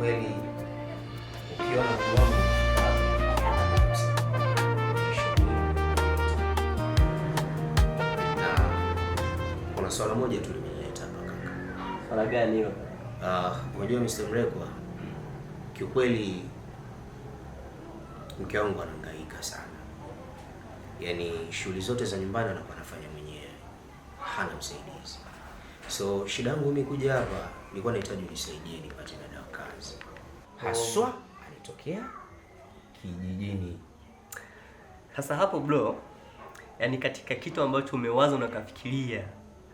Kiukweli ukiona mwanangu na kuna swala moja tu limenileta hapa kaka. Swala gani hilo? Unajua Mr. Mrekwa, kiukweli mke wangu anahangaika sana. Yaani shughuli zote za nyumbani anakuwa anafanya mwenyewe. Hana msaidizi. So shida yangu mimi kuja hapa nilikuwa nahitaji unisaidie nipate dada wa kazi. Haswa anatokea kijijini. Sasa hapo bro, yani katika kitu ambacho umewaza na ukafikiria,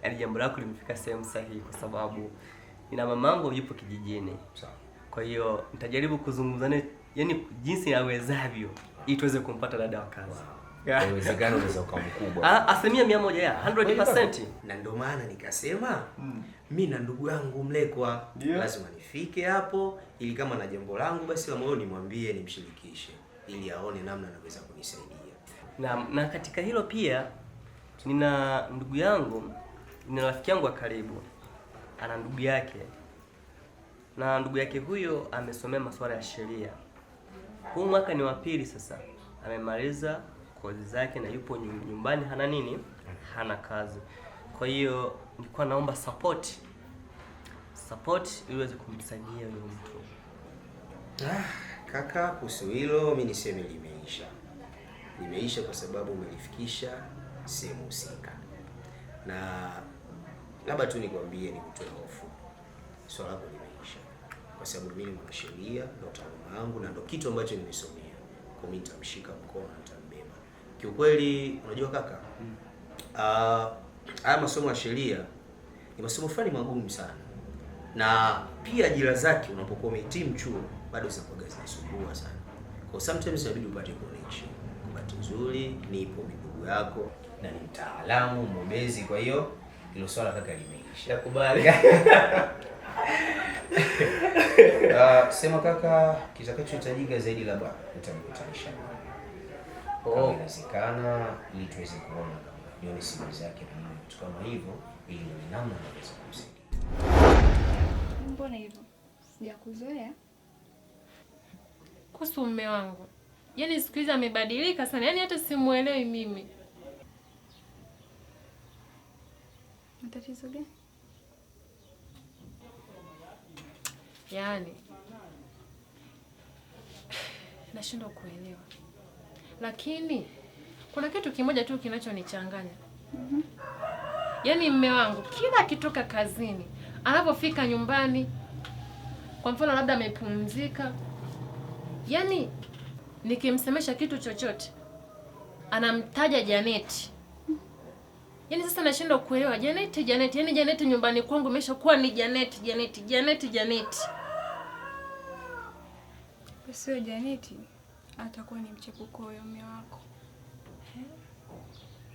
yani jambo lako limefika sehemu sahihi kwa sababu nina mamangu yupo kijijini. Sawa. Kwa hiyo nitajaribu kuzungumza naye yani jinsi nawezavyo ili tuweze kumpata dada wa kazi. Uwezekano unaweza kuwa mkubwa. 100% ya 100%. Na ndio maana nikasema mimi na ndugu yangu Mlekwa lazima nifike hapo ili kama na jambo langu basi la moyo nimwambie, nimshirikishe ili aone namna anaweza kunisaidia. Na katika hilo pia nina ndugu yangu, nina rafiki yangu wa karibu. Ana ndugu yake. Na ndugu yake huyo amesomea masuala ya sheria. Huu mwaka ni wa pili sasa. Amemaliza kozi zake na yupo nyumbani, hana nini? Hana kazi. Kwa hiyo nilikuwa naomba support ili uweze kumsaidia huyo mtu. Kaka, kuhusu hilo mimi niseme limeisha kwa sababu umelifikisha sehemu husika. Na labda tu nikwambie, nikutoe hofu. Swala lako limeisha. Kwa sababu mimi ni mwanasheria, ndo taaluma yangu na ndo kitu ambacho nimesomea. Kwa mimi nitamshika mkono na nitambeba. Kiukweli unajua kaka, haya masomo ya sheria ni masomo fulani magumu sana. Na pia ajira zake unapokuwa umehitimu chuo bado zinakuwa zinasumbua sana. Kwa sometimes inabidi upate connection. Kwa bahati nzuri nipo ndugu yako na ni mtaalamu mbobezi, kwa hiyo hilo swala kaka limeisha. Nakubali. Sema kaka, kitakachohitajika zaidi labda utamkutanisha. Inawezekana ili tuweze kuona nione simu zake na vitu kama hivyo ili ni namna naweza kumsaidia. Mbona hivyo? Sijakuzoea. Kuhusu mume wangu. Yaani siku hizi amebadilika sana. Yaani hata simuelewi mimi. Matatizo gani? Yaani nashindwa kuelewa. Lakini kuna kitu kimoja tu kinachonichanganya. Yaani mume wangu kila akitoka kazini, anapofika nyumbani, kwa mfano labda amepumzika, yaani nikimsemesha kitu chochote anamtaja Janeti. Yaani sasa nashindwa kuelewa Janeti. Yaani Janeti nyumbani kwangu imeshakuwa ni Janeti. Sio Janeti. Atakuwa ni mchepuko huyo mume wako.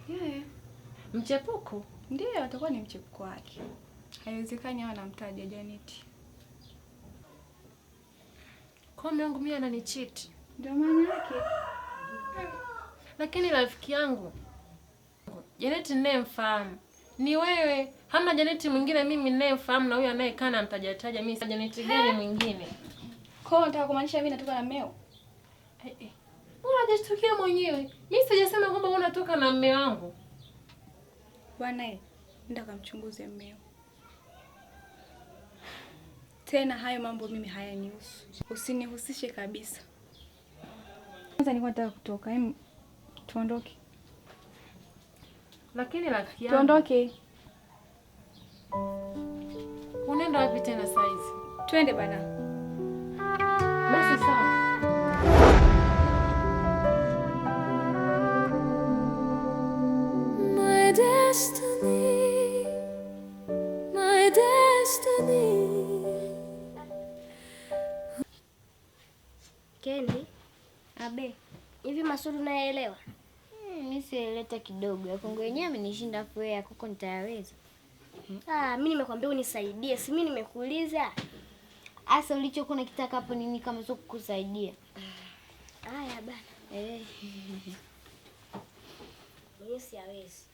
Yeah. Mchepuko? Ndiyo, atakuwa ni mchepuko wake. Haiwezekani awe anamtaja Janeti. Kwa mume wangu mimi ananicheat. Ndio maana yake. Lakini rafiki yangu Janeti ninayemfahamu ni wewe. Hamna Janeti mwingine mimi ninayemfahamu, na huyo anayekaa na mtajataja mimi. Janeti gani mwingine? Kwa hiyo nataka kumaanisha mimi natoka na mmeo? Unajishtukia mwenyewe. Mimi sijasema kwamba unatoka na mume wangu. Bwana nenda kamchunguze mmeo. Tena hayo mambo mimi hayanihusu. Usinihusishe kabisa. Kwanza nilikuwa nataka kutoka. Tuondoke. Lakini rafiki yangu. Tuondoke. Unaenda wapi tena saizi? Twende bana. Basi sawa. My destiny. Kendi, abe, hivi Masudi unaelewa? Mimi sieleta kidogo. Ya Kongo yenyewe amenishinda kwa ya kuko nitayaweza. Mimi nimekwambia unisaidie. Si mimi nimekuuliza. Asa ulichokuwa unakitaka hapo nini kama sio kukusaidia? Haya bana. Mimi siwezi.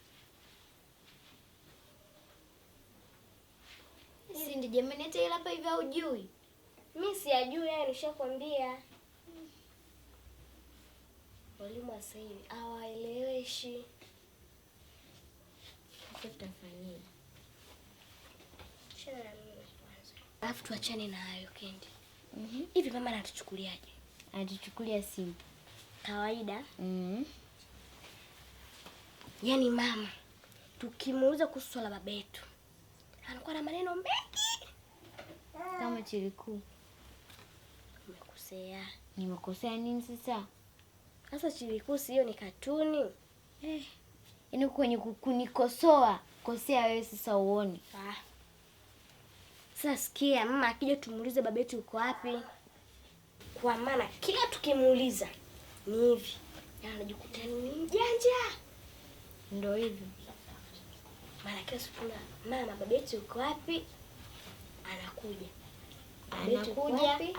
Si ndi jamani hata ile hapa hivi hujui. Mimi siyajui haya, nishakwambia. Walimu wa sasa hivi hawaeleweshi. Tutafanyia. Shana na mimi kwanza. Alafu tuachane na hayo Kendi. Hivi mama anatuchukuliaje? Anatuchukulia simu Kawaida. Yaani mama, tukimuuliza kuhusu swala baba yetu, anakuwa na maneno mengi. kama Chiriku. Umekosea. Nimekosea nini sasa? Sasa Chiriku hiyo ni katuni. Yaani kwenye kunikosoa, kosea wewe sasa uone. Sasa sikia, mama akija tumuulize baba yetu yuko wapi. Kwa maana kila tukimuuliza ni hivi. Anajikuta ni mjanja. Ndio hivyo. Mara kila siku mama baba yetu yuko wapi? Anakuja.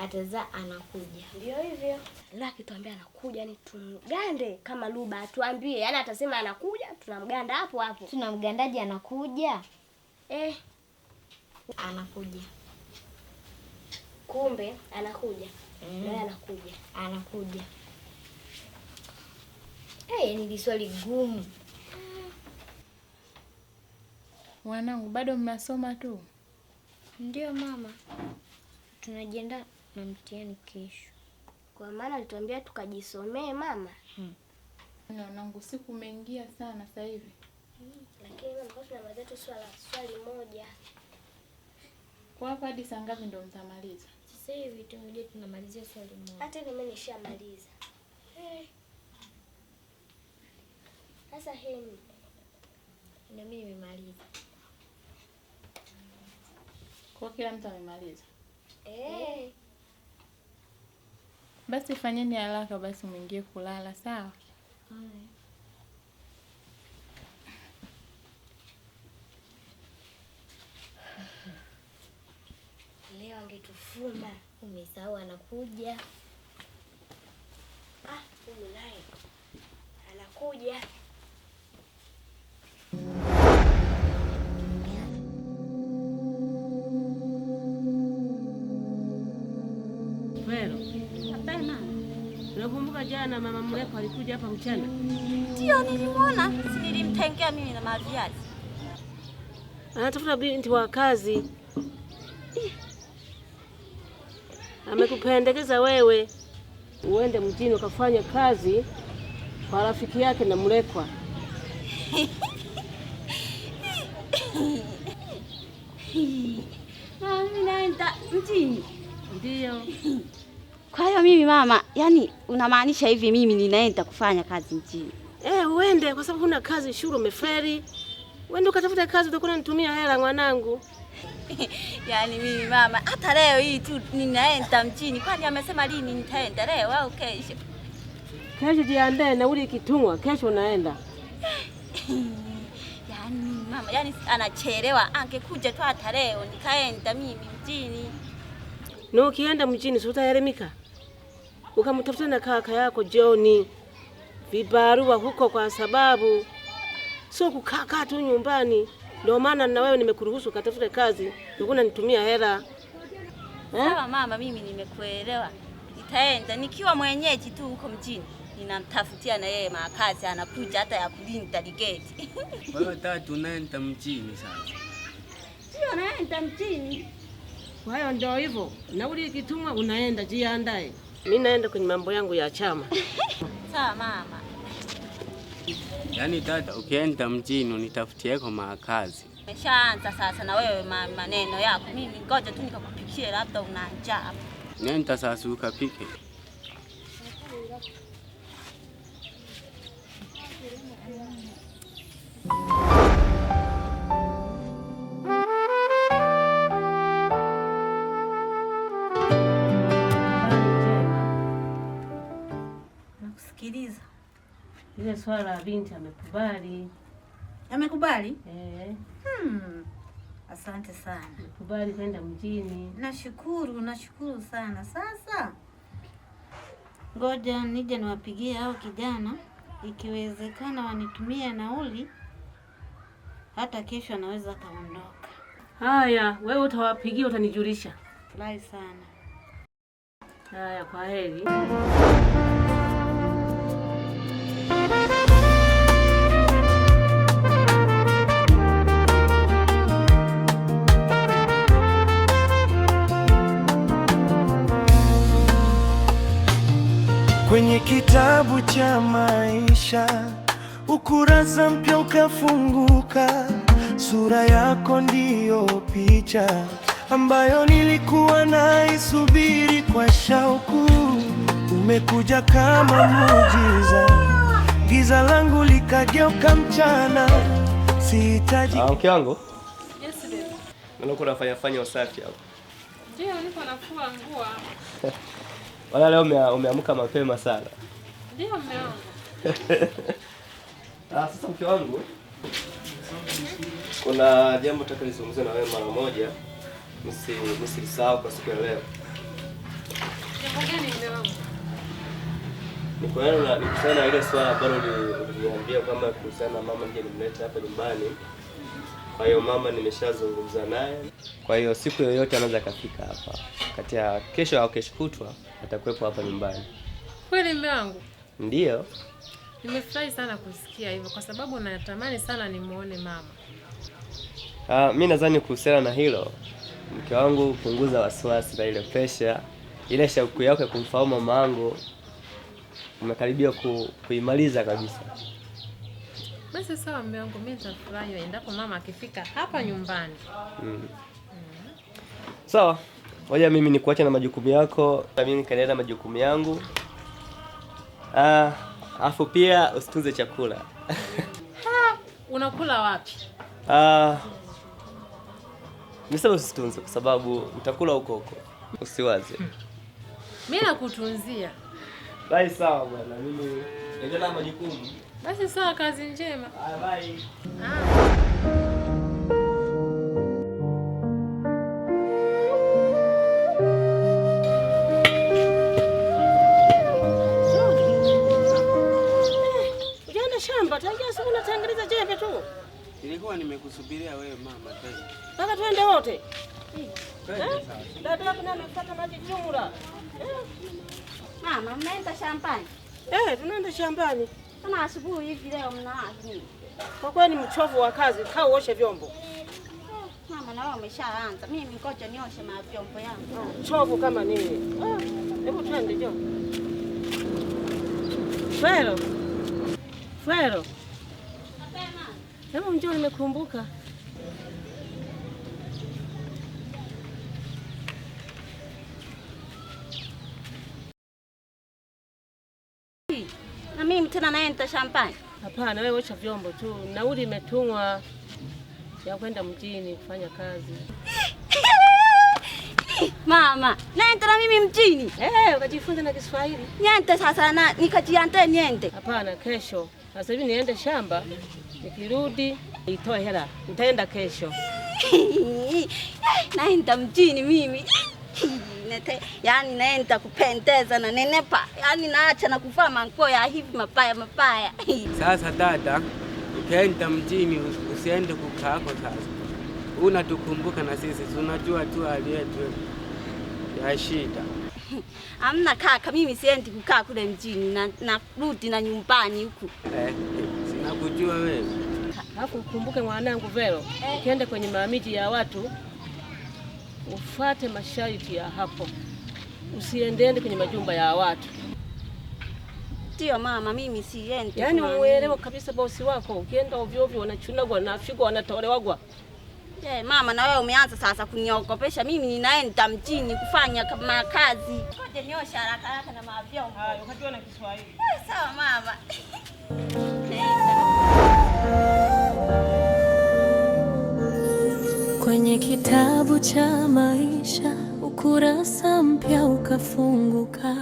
Atazaa anakuja. Ndio hivyo. Leo akituambia anakuja ni tumgande kama Luba atuambie. Yaani atasema anakuja, tunamganda hapo hapo. Tunamgandaje anakuja? Anakuja. Kumbe anakuja. Naye anakuja. Anakuja. Ni swali gumu. Wanangu bado mnasoma tu? Ndio mama. Tunajiandaa na mtihani kesho. Kwa maana alituambia tukajisomee mama. Wanangu siku umeingia sana sasa hivi. Lakini mama kwa tunamaliza tu swali moja. Kwa hapa hadi saa ngapi ndio mtamaliza? Sasa hivi tunamalizia swali moja. Hata mimi nishamaliza. Sasa heni Na mimi nimemaliza. Kwa kila mtu amemaliza. Basi fanyeni haraka basi mwingie kulala, sawa? Leo angetufuma. Umesahau anakuja. Huyu naye anakuja. Hapana. Unakumbuka jana mama Mleko alikuja hapa mchana? Ndio nilimwona, si nilimtengea mimi na maviazi. Anatafuta binti wa kazi. Amekupendekeza wewe uende mjini ukafanya kazi kwa rafiki yake na Mlekwa. Mimi naenda mjini. Ndio. Kwa hiyo mimi mama, yani unamaanisha hivi mimi ninaenda kufanya kazi mjini? Uende kwa sababu huna kazi, shule umeferi. Uende ukatafuta kazi utakuwa unanitumia hela mwanangu. Yaani mimi mama, hata leo hii tu ninaenda mjini. Kwani amesema lini nitaenda, leo au kesho? Kesho jiandae na uli kitumwa, kesho unaenda. Yaani mama, yani anachelewa, angekuja tu hata leo nikaenda mimi mjini. Na ukienda mjini si utaelemika? Ukamtafuta na kaka yako John vibarua huko, kwa sababu sio kukaa tu nyumbani. Ndio maana na wewe nimekuruhusu ukatafute kazi, ndio unanitumia hela. Sawa mama, mimi nimekuelewa. Nitaenda nikiwa mwenyeji tu huko mjini. Ninamtafutia na yeye makazi, anakuja hata ya kulinda ligeti. Kwa hiyo tatu naenda mjini sasa. Sio naenda mjini. Kwa hiyo ndio hivyo. Nauli ikitumwa unaenda, jiandae. Mimi naenda kwenye mambo yangu ya chama. Sawa mama. Yaani tata ukienda mjini unitafutieko makazi. Umeshaanza sasa na wewe maneno yako. Mimi ngoja tu nikakupikie, labda una njaa. Nenda sasa ukapike. Nakusikiliza. Ile swala la binti amekubali. Amekubali? Asante sana. Kubali kwenda mjini. Nashukuru sana. Sasa ngoja nije niwapigie hao kijana, ikiwezekana wanitumie nauli, hata kesho anaweza kaondoka. Haya, wewe utawapigia, utanijulisha. Furahi sana. Haya, kwa heri. Kwenye kitabu cha maisha ukurasa mpya ukafunguka, sura yako ndiyo picha ambayo nilikuwa naisubiri kwa shauku. Umekuja kama muujiza, giza langu likageuka mchana. Sihitaji mke wangu. Yes baby. Naona unafanya usafi hapo. Ndio, niko nafua nguo. Wala leo umeamka mapema sana. Ndio mume wangu. Sasa mke wangu, kuna jambo nataka nizungumze na wewe mara moja. Msisahau kwa siku ya leo. Jambo gani mume wangu? Ni kuhusiana na ile swala ambalo uliniambia kama kuhusiana na mama ndiye nimleta hapa nyumbani. Kwa hiyo mama nimeshazungumza naye. Kwa hiyo siku yoyote anaweza kafika hapa. Kati ya kesho au kesho kutwa atakuwepo hapa nyumbani. Kweli mume wangu? Ndio. Nimefurahi sana kusikia hivyo kwa sababu natamani sana nimuone mama. Mimi nadhani kuhusiana na hilo, mke wangu, punguza wasiwasi na ile pressure. Ile shauku yako ya kumfahamu mama yangu umekaribia kuimaliza kabisa. Basi sawa mume wangu, mimi nitafurahi endapo mama akifika hapa nyumbani. Sawa. Ngoja mimi nikuache na majukumu yako, na mimi nikaendelea na majukumu yangu. Afu pia usitunze chakula. Unakula wapi? Nisema usitunze kwa sababu utakula huko. Usiwaze. Mimi nakutunzia. Bye sawa bwana, mimi endelea na majukumu. Basi sawa, kazi njema. Bye. Shamba tangia siku unatengeneza jembe tu. Nilikuwa nimekusubiria wewe mama tena. Mpaka twende wote. Dada yako naye amefuata maji jumla. Mama, mnaenda shambani? Tunaenda shambani. Sana asubuhi hivi leo mnawapi? Kwa kweli ni mchovu wa kazi, kaa uoshe vyombo. Mama, na wewe umeshaanza. Mimi ngoja nioshe vyombo yangu. Mchovu kama nini? Hebu twende jo. Fero. Hebu njoo, nimekumbuka. Na mimi tena naenda shambani? Hapana, wewe osha vyombo tu. Nauli imetumwa ya kwenda mjini kufanya kazi. Mama, naenda na mimi mjini? Ukajifunza na Kiswahili. Niende sasa na nikajiandae niende. Hapana, kesho. Sasa hivi niende shamba, nikirudi itoe hela. Nitaenda kesho. Naenda mjini mimi. Yaani naenda kupendeza na nenepa. Yaani naacha na kuvaa manguo ya hivi mapaya. Sasa dada, ukienda mjini usiende kukaako sasa. Unatukumbuka na sisi, tunajua tu hali yetu ya shida. Amna kaka, mimi siendi kukaa kule mjini na rudi na nyumbani huku. Sinakujua wewe. Alafu ukumbuke mwanangu Vero, ukienda kwenye mamiji ya watu ufuate masharti ya hapo. Usiende kwenye majumba ya watu. Ndio mama, mimi siendi. Yaani uelewe kabisa bosi wako, ukienda ovyo ovyo wanachunagwa na figwa wanatolewagwa. Mama, na wewe umeanza sasa kuniogopesha. Mimi ninaenda mjini kufanya kama kazi. Ngoja niosha haraka na mavyombo. Unajua na Kiswahili. Sawa mama. Kwenye kitabu cha maisha ukurasa mpya ukafunguka.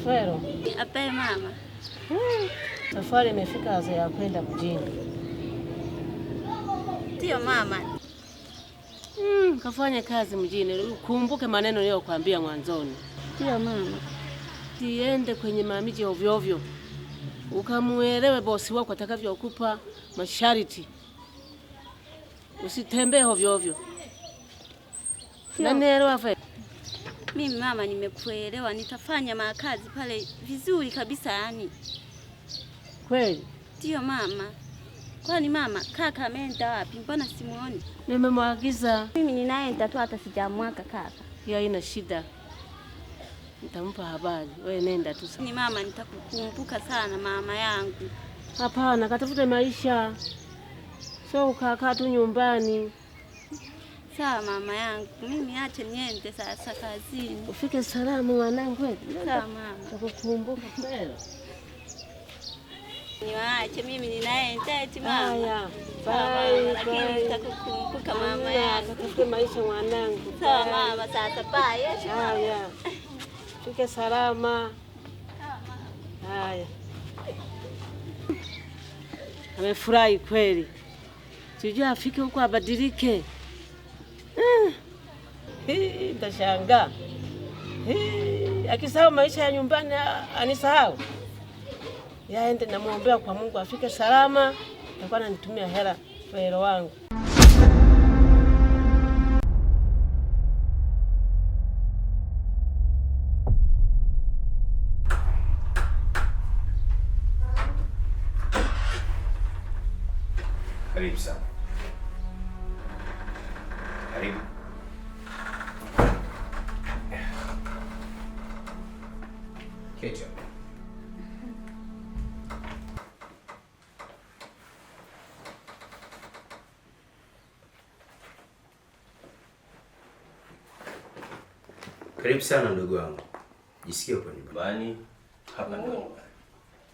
Fero. Ape mama. Safari imefika haza ya kwenda mjini. Ndio mama. Kafanye kazi mjini. Ukumbuke maneno niliyokuambia mwanzoni. Ndio mama. Siende kwenye mamiji ovyo ovyo. Ukamuelewe bosi wako atakavyokupa masharti. Usitembee ovyo ovyo. Nanielewa Fero? Mimi mama, nimekuelewa, nitafanya makazi pale vizuri kabisa yani. Kweli? Ndio mama. Kwani mama, kaka ameenda wapi? Mbona simuoni? Nimemwagiza. Mimi ninaenda tu, hata sijamwaka kaka. Ya ina shida. Nitampa habari. Wewe nenda tu. Ni mama, nitakukumbuka sana mama yangu. Hapana, katafute maisha. So ukakaa tu nyumbani. Sawa mama yangu. Mimi acha niende sasa kazini. Ufike salama mwanangu. Sawa mama. Nitakukumbuka kweli. Niwaache mimi ninaenda eti mama. Haya. Bye. Lakini nitakukumbuka mama yangu. Katafute maisha mwanangu. Sawa mama, sasa bye. Haya. Fike salama. Haya. Amefurahi kweli. Sijui afike huko abadilike. Nitashangaa. Akisahau maisha ya nyumbani anisahau. Yaende namuombea kwa Mungu afike salama. Nitakuwa nanitumia hela kwa hela wangu. Karibu sana. Karibu. Keti. Karibu sana ndugu wangu. Jisikie uko nyumbani. Hapa ndo nyumbani.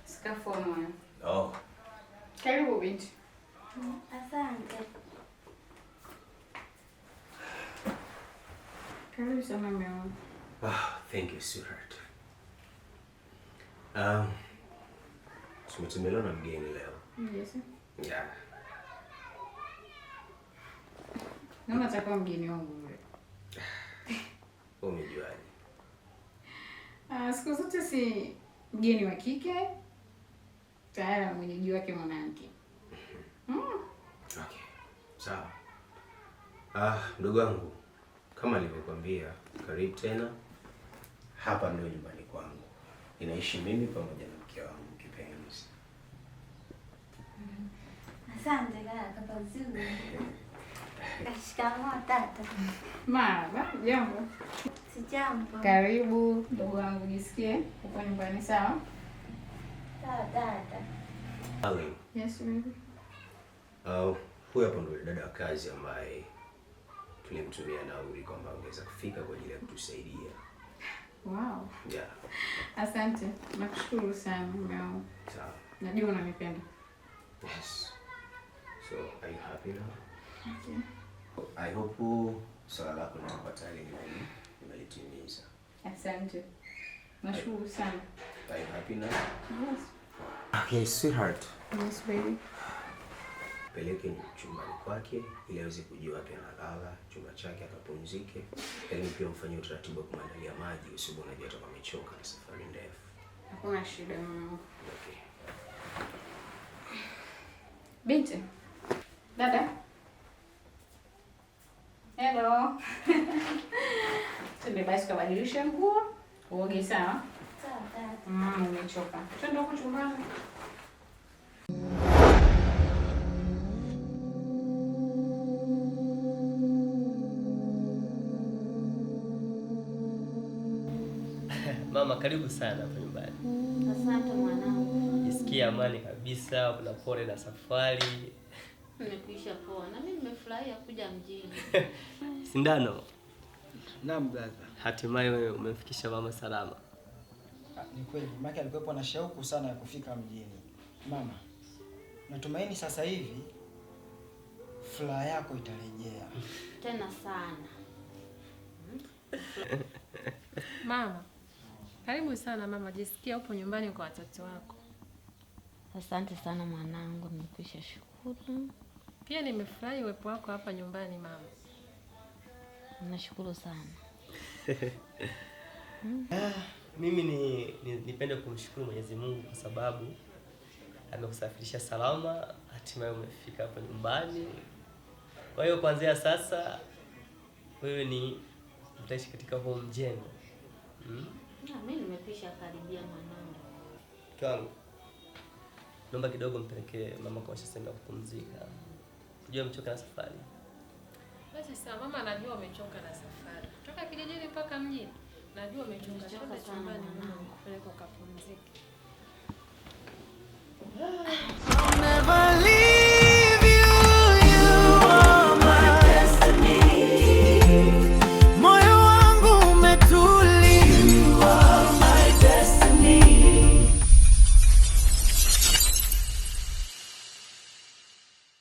Sikafomo. Oh. Karibu binti. Asante. Karibu sana mama. Thank you sweetheart. Tumetembelewa na mgeni leo. Yes. Yeah. Nani atakuwa mgeni wangu yule? Umejuaje? Siku zote si mgeni wa kike tayari mwenyeji wake mwanamke. Okay. Sawa. Ndugu wangu, kama nilivyokuambia, karibu tena. Hapa ndio nyumbani kwangu. Ninaishi mimi pamoja na mke wangu kipenzi. Asante kaka, pazuri. Shikamoo tata. Marhaba, jambo. Sijambo. Karibu ndugu wangu, jisikie uko nyumbani sawa? Sawa tata. Darling. Yes, baby. Huyu hapo ndio dada wa kazi ambaye tulimtumia nauli kwamba angeweza kufika kwa ajili ya kutusaidia. Wow. Yeah. Asante. Nakushukuru sana mume wangu. Sawa. Najua unanipenda. Yes. So, are you happy now? Okay. I hope swala lako litapata nimelitimiza. Asante. Nashukuru sana. Are you happy now? Yes. Okay, sweetheart. Yes, baby. Peleke chumbani kwake ili aweze kujua wapi analala, chumba chake akapumzike. Lakini pia mfanyie utaratibu wa kumwandalia maji kwa sababu unajua atakuwa amechoka na safari ndefu. Hakuna shida mama. Okay. Binti. Dada. Hello. Twende basi kabadilisha nguo. Uoge sawa? Sawa tata. Umechoka. Twende huko chumbani. Mama, karibu sana hapa nyumbani. Asante mwanangu. Jisikia amani kabisa, una pole na safari. Nimekwisha poa. Na mimi nimefurahia kuja mjini. Sindano. Naam brother. Hatimaye wewe umemfikisha mama salama. Ni kweli, mama alikuwepo na shauku sana ya kufika mjini. Mama, natumaini sasa hivi furaha yako itarejea. Tena sana. Mama. Karibu sana mama, jisikia upo nyumbani kwa watoto wako. Asante sana mwanangu, nimekwisha shukuru. Pia nimefurahi uwepo wako hapa nyumbani mama. Nashukuru sana. Mimi nipende kumshukuru Mwenyezi Mungu kwa sababu amekusafirisha salama, hatimaye umefika hapa nyumbani. Kwa hiyo kuanzia sasa wewe utaishi katika huu mjengo. Na mimi nimekwisha karibia mwanangu. Kangu. Naomba kidogo mpelekee mama kwa sehemu ya kupumzika. Unajua mchoka na safari. Basi sawa, mama anajua umechoka na safari. Kutoka kijijini mpaka mjini. Najua umechoka chumbani, mama kupeleka ukapumzike.